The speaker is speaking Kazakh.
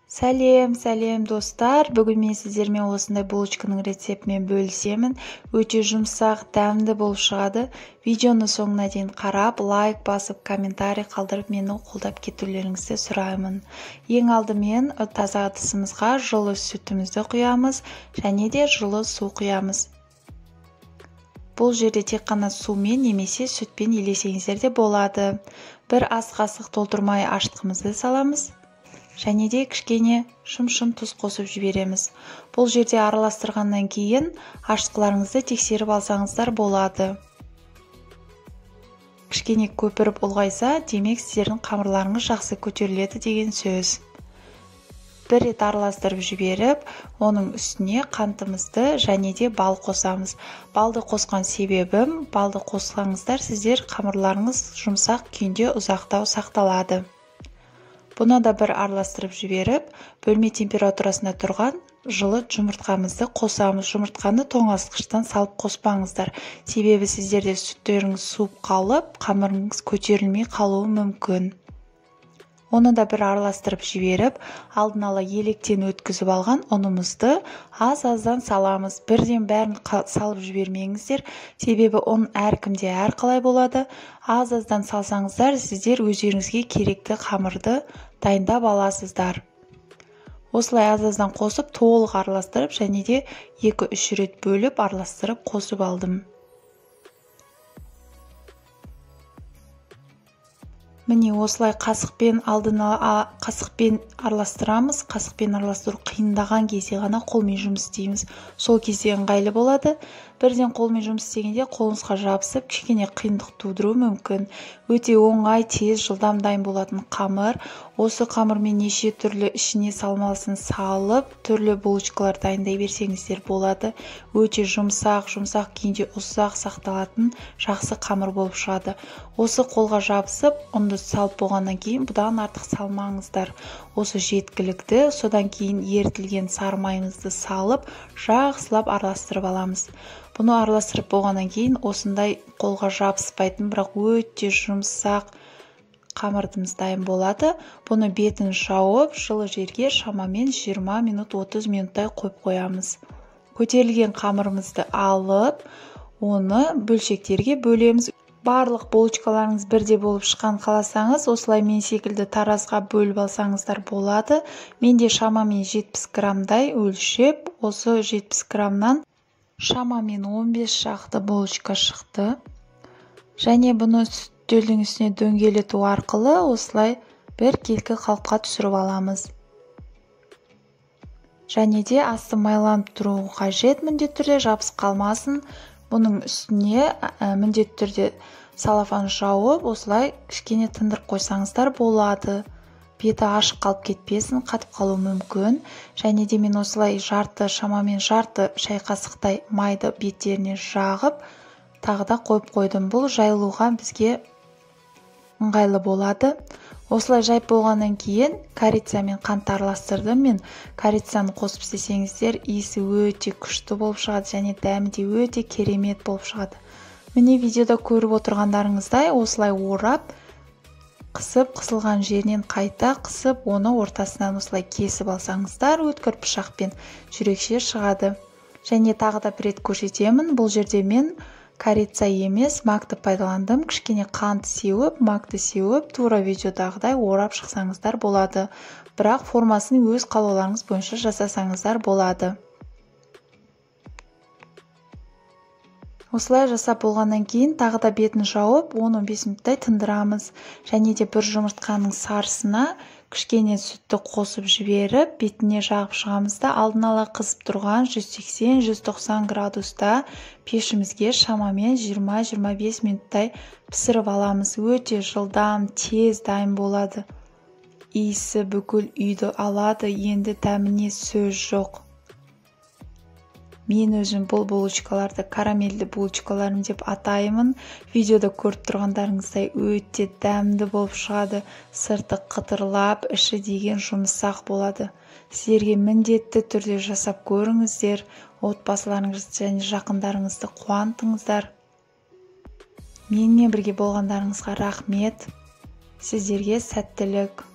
Сәлем достар, бүгін мен сіздермен осындай булочканың рецептімен бөлісемін. Өте жұмсақ, дәмді болып шығады. Видеоны соңына дейін қарап, лайк басып, комментарий қалдырып, мені қолдап кетулеріңізді сұраймын. Ең алдымен таза ыдысымызға жылы сүтімізді құямыз, және де жылы су құямыз. Бұл жерде тек қана сумен немесе сүтпен елесеңіздер де болады. Бір ас қасық толтырмай ашытқымызды саламыз. Және де кішкене шым тұз қосып жібереміз. Бұл жерде араластырғаннан кейін ашытқыларыңызды тексеріп алсаңыздар болады. Кішкене көпіріп ұлғайса, демек сіздердің қамырларыңыз жақсы көтеріледі деген сөз. Бір рет араластырып жіберіп, оның үстіне қантымызды және де бал қосамыз. Балды қосқан себебім, балды қосқаңыздар сіздер қамырларыңыз жұмсақ күйінде ұзақтау сақталады. Бұны да бір араластырып жіберіп, бөлме температурасында тұрған жылы жұмыртқамызды қосамыз. Жұмыртқаны тоңазытқыштан салып қоспаңыздар. Себебі сіздерде сүттеріңіз суып қалып, қамырыңыз көтерілмей қалуы мүмкін. Оны да бір араластырып жіберіп, алдын ала електен өткізіп алған ұнымызды аз-аздан саламыз. Бірден бәрін салып жібермеңіздер, себебі ұн әркімде әрқалай болады. Аз-аздан салсаңыздар, сіздер өздеріңізге керекті қамырды дайындап аласыздар. Осылай аз-аздан қосып, толық араластырып, және де 2-3 рет бөліп араластырып қосып алдым. Міне осылай қасықпен араластырамыз. Қасықпен араластыру қиындаған кезде ғана қолмен жұмыс істейміз. Сол кезде ыңғайлы болады. Бірден қолмен жұмыс істегенде қолыңызға жабысып, кішкене қиындық тудыруы мүмкін. Өте оңай, тез, жылдам дайын болатын қамыр. Осы қамырмен неше түрлі ішіне салмасын салып, түрлі булочкалар дайындай берсеңіздер болады. Өте жұмсақ күйінде ұзақ сақталатын жақсы қамыр болып шығады. Осы қолға жабысып, ұнды салып болғаннан кейін бұдан артық салмаңыздар. Осы жеткілікті, содан кейін ерітілген сары майымызды салып, жақсылап араластырып аламыз. Бұны араластырып болғаннан кейін осындай қолға жабыспайтын, бірақ өте жұмсақ қамырымыз дайын болады. Бұны бетін жауып, жылы жерге шамамен 20 минут 30 минуттай қойып қоямыз. Көтерілген қамырымызды алып, оны бөлшектерге бөлеміз. Барлық булочкаларыңыз бірде болып шыққан қаласаңыз, осылай мен секілді таразға бөліп алсаңыздар болады. Менде шамамен 70 граммдай өлшеп, осы 70 граммнан шамамен 15 шақты булочка шықты. Және бұны үстелдің үстіне дөңгелету арқылы осылай бір келкі қалыпқа түсіріп аламыз. Және де асты майланып тұруы қажет, міндетті түрде жабысып қалмасын. Бұның үстіне міндетті түрде салафан жауып, осылай кішкене тындырып қойсаңыздар болады. Беті ашық қалып кетпесін, қатып қалуы мүмкін. Және де мен осылай шамамен жарты шай қасықтай майды беттеріне жағып, тағы да қойып қойдым. Бұл жайылуға бізге ыңғайлы болады. Осылай жайып болғаннан кейін корицамен қант араластырдым. Мен корицаны қосып істесеңіздер, иісі өте күшті болып шығады, және дәмі де өте керемет болып шығады. Міне видеода көріп отырғандарыңыздай осылай орап, қысып, қысылған жерінен қайта қысып, оны ортасынан осылай кесіп алсаңыздар, өткір пышақпен жүрекше шығады. Және тағы да бір рет көрсетемін, бұл жерде мен корица емес, макты пайдаландым. Кішкене қант сеуіп, макты сеуіп, тура видеодағыдай орап шықсаңыздар болады. Бірақ формасын өз қалауларыңыз бойынша жасасаңыздар болады. Осылай жасап болғаннан кейін тағы да бетін жауып, 10-15 минуттай тындырамыз. Және де бір жұмыртқаның сарысына кішкене сүтті қосып жіберіп, бетіне жағып шығамызда, алдын ала қызып тұрған 180-190 градуста пешімізге шамамен 20-25 минуттай пісіріп аламыз. Өте жылдам, тез дайын болады. Иісі бүкіл үйді алады, енді дәміне сөз жоқ. Мен өзім бұл булочкаларды карамельді булочкаларым деп атаймын. Видеода көріп тұрғандарыңыздай өте дәмді болып шығады. Сырты қытырлап, іші деген жұмсақ болады. Сіздерге міндетті түрде жасап көріңіздер. Отбасыларыңызды және жақындарыңызды қуантыңыздар. Менімен бірге болғандарыңызға рахмет. Сіздерге сәттілік.